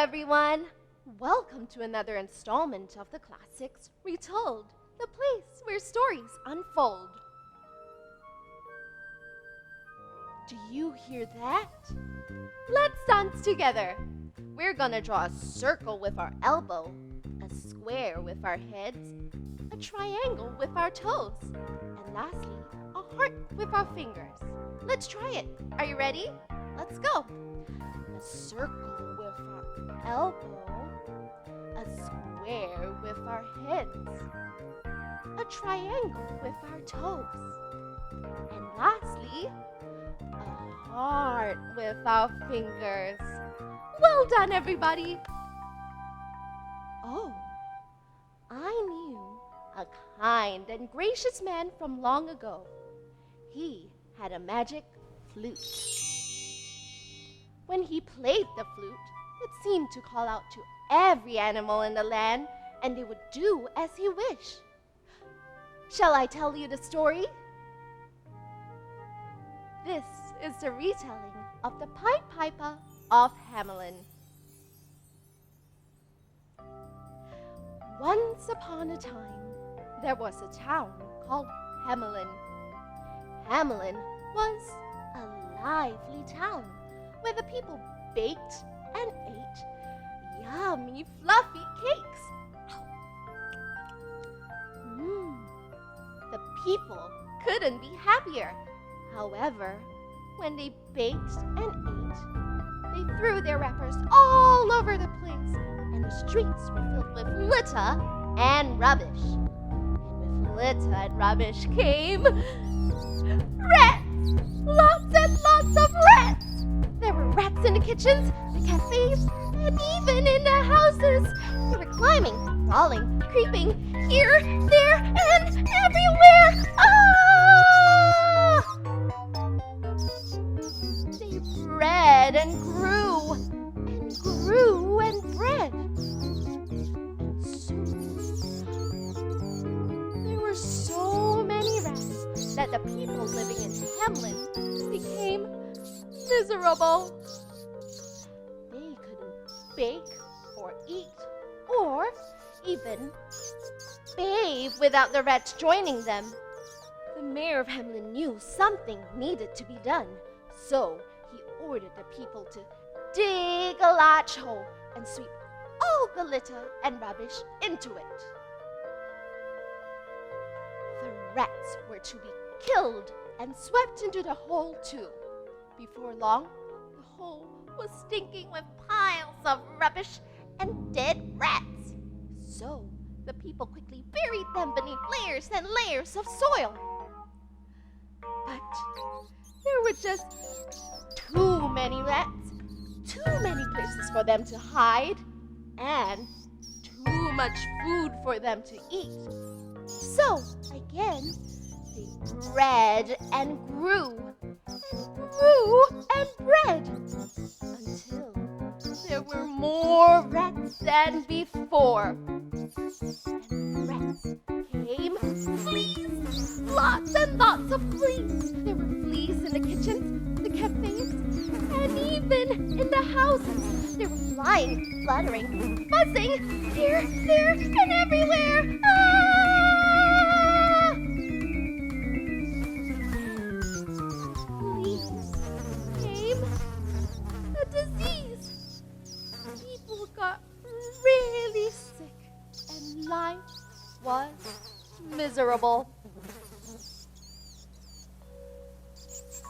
everyone! Welcome to another installment of the classics Retold, the place where stories unfold. Do you hear that? Let's dance together. We're gonna draw a circle with our elbow, a square with our heads, a triangle with our toes, and lastly, a heart with our fingers. Let's try it. Are you ready? Let's go. A circle with our elbow, a square with our heads, a triangle with our toes, and lastly, a heart with our fingers. Well done, everybody! Oh, I knew a kind and gracious man from long ago. He had a magic flute. When he played the flute, it seemed to call out to every animal in the land, and they would do as he wished. Shall I tell you the story? This is the retelling of the Pied Piper of Hamelin. Once upon a time, there was a town called Hamelin. Hamelin was a lively town where the people baked and ate yummy, fluffy cakes. The people couldn't be happier. However, when they baked and ate, they threw their wrappers all over the place, and the streets were filled with litter and rubbish. And with litter and rubbish came rats! Lots and lots of rats! There were rats in the kitchens, the cafes, and even in the houses. They were climbing, crawling, creeping, here, there, and everywhere. Ah! They bred and grew, and grew and bred. And soon, there were so many rats that the people living in Hamelin became miserable. They couldn't bake or eat or even bathe without the rats joining them. The mayor of Hamelin knew something needed to be done, so he ordered the people to dig a large hole and sweep all the litter and rubbish into it. The rats were to be killed and swept into the hole too. Before long, the hole was stinking with piles of rubbish and dead rats. So the people quickly buried them beneath layers and layers of soil. But there were just too many rats, too many places for them to hide, and too much food for them to eat. So again, they bred and grew and bred until there were more rats than before. And rats came fleas, lots and lots of fleas. There were fleas in the kitchens, the cafes, and even in the houses. They were flying, fluttering, buzzing here, there, and everywhere. Ah! A disease. People got really sick and life was miserable.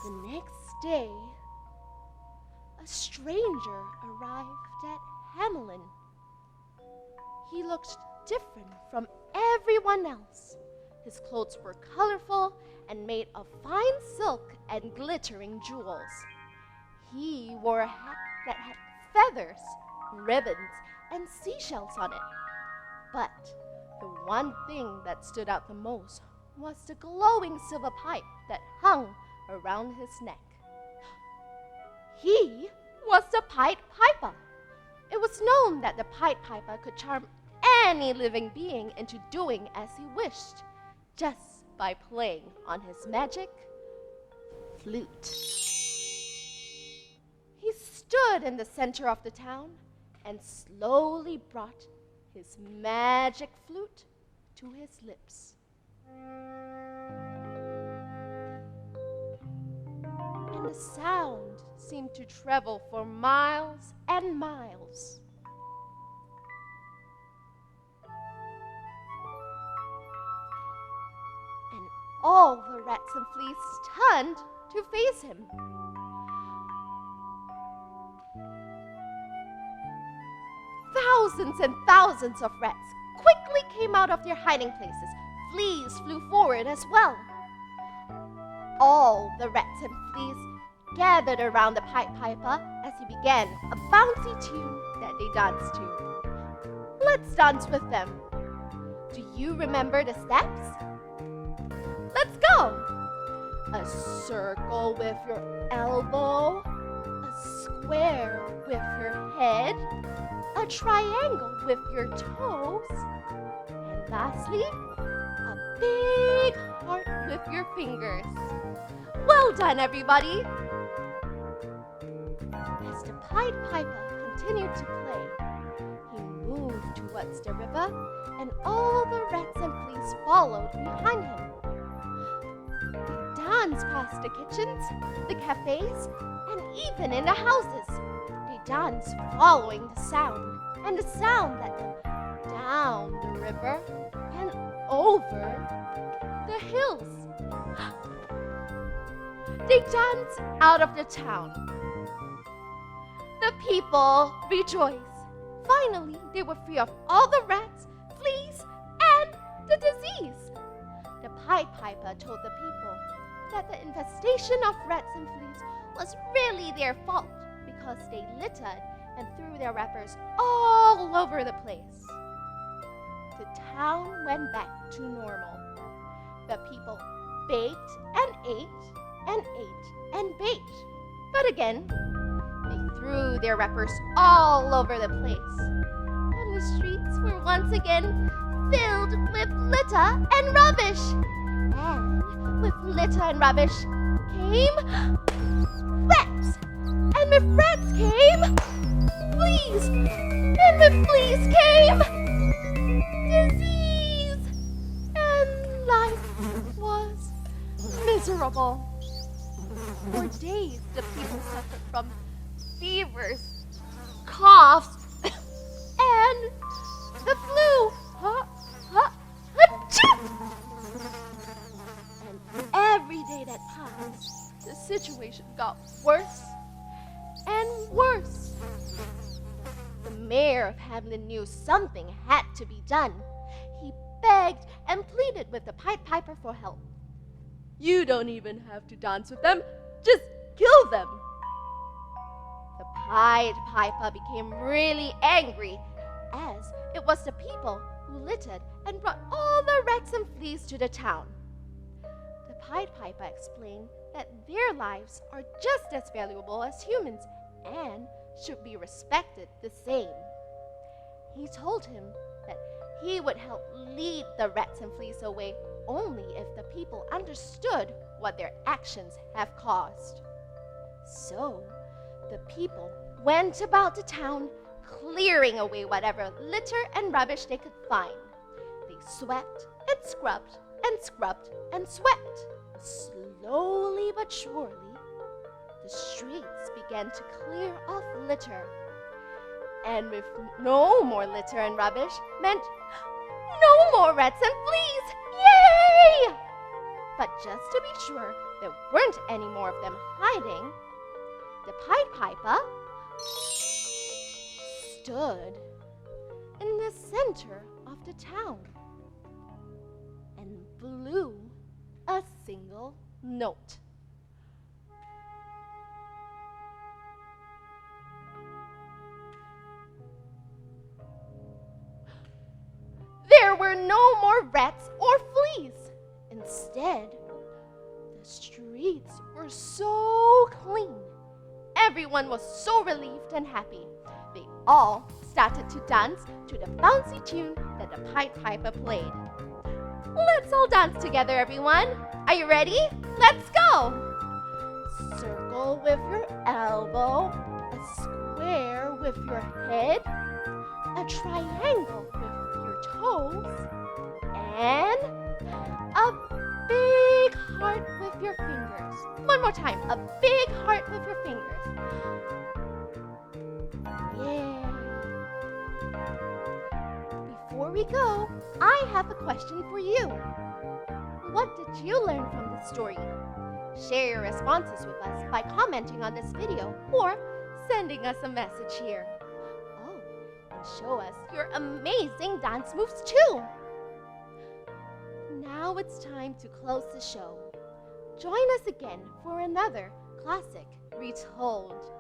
The next day, a stranger arrived at Hamelin. He looked different from everyone else. His clothes were colorful and made of fine silk and glittering jewels. He wore a hat that had feathers, ribbons, and seashells on it. But the one thing that stood out the most was the glowing silver pipe that hung around his neck. He was the Pied Piper. It was known that the Pied Piper could charm any living being into doing as he wished, just by playing on his magic flute. He stood in the center of the town and slowly brought his magic flute to his lips. And the sound seemed to travel for miles and miles. And all the rats and fleas turned to face him. Thousands and thousands of rats quickly came out of their hiding places. Fleas flew forward as well. All the rats and fleas gathered around the Pied Piper as he began a bouncy tune that they danced to. Let's dance with them. Do you remember the steps? Let's go! A circle with your elbow, a square with your head, a triangle with your toes, and lastly, a big heart with your fingers. Well done, everybody! As the Pied Piper continued to play, he moved towards the river, and all the rats and fleas followed behind him. They danced past the kitchens, the cafes, and even in the houses. They danced following the sound, and the sound led them down the river and over the hills. They danced out of the town. The people rejoiced. Finally, they were free of all the rats, fleas, and the disease. The Pied Piper told the people that the infestation of rats and fleas was really their fault because they littered and threw their wrappers all over the place. The town went back to normal. The people baked and ate and ate and baked. But again, they threw their wrappers all over the place. And the streets were once again filled with litter and rubbish. And with litter and rubbish came rats. And with rats came fleas. And with fleas came disease. And life was miserable. For days, the people suffered from fevers, coughs, and the flu. And every day that passed, the situation got worse and worse. The mayor of Hamelin knew something had to be done. He begged and pleaded with the Pied Piper for help. You don't even have to dance with them. Just kill them. The Pied Piper became really angry, as it was the people who littered and brought all the rats and fleas to the town. The Pied Piper explained that their lives are just as valuable as humans and should be respected the same. He told him that he would help lead the rats and fleas away only if the people understood what their actions have caused. So, the people went about the town, clearing away whatever litter and rubbish they could find. They swept and scrubbed and scrubbed and swept. Slowly but surely, the streets began to clear of litter. And with no more litter and rubbish meant no more rats and fleas! Yay! But just to be sure there weren't any more of them hiding, the Pied Piper stood in the center of the town and blew a single note. There were no more rats or fleas. Instead, the streets were so clean. Everyone was so relieved and happy. They all started to dance to the bouncy tune that the Pied Piper played. Let's all dance together, everyone. Are you ready? Let's go! Circle with your elbow, a square with your head, a triangle with your toes, and a big heart with your fingers. One more time, a big heart with your fingers. Yeah. Before we go, I have a question for you. What did you learn from this story? Share your responses with us by commenting on this video or sending us a message here. Oh, and show us your amazing dance moves too. Now it's time to close the show. Join us again for another classic Retold.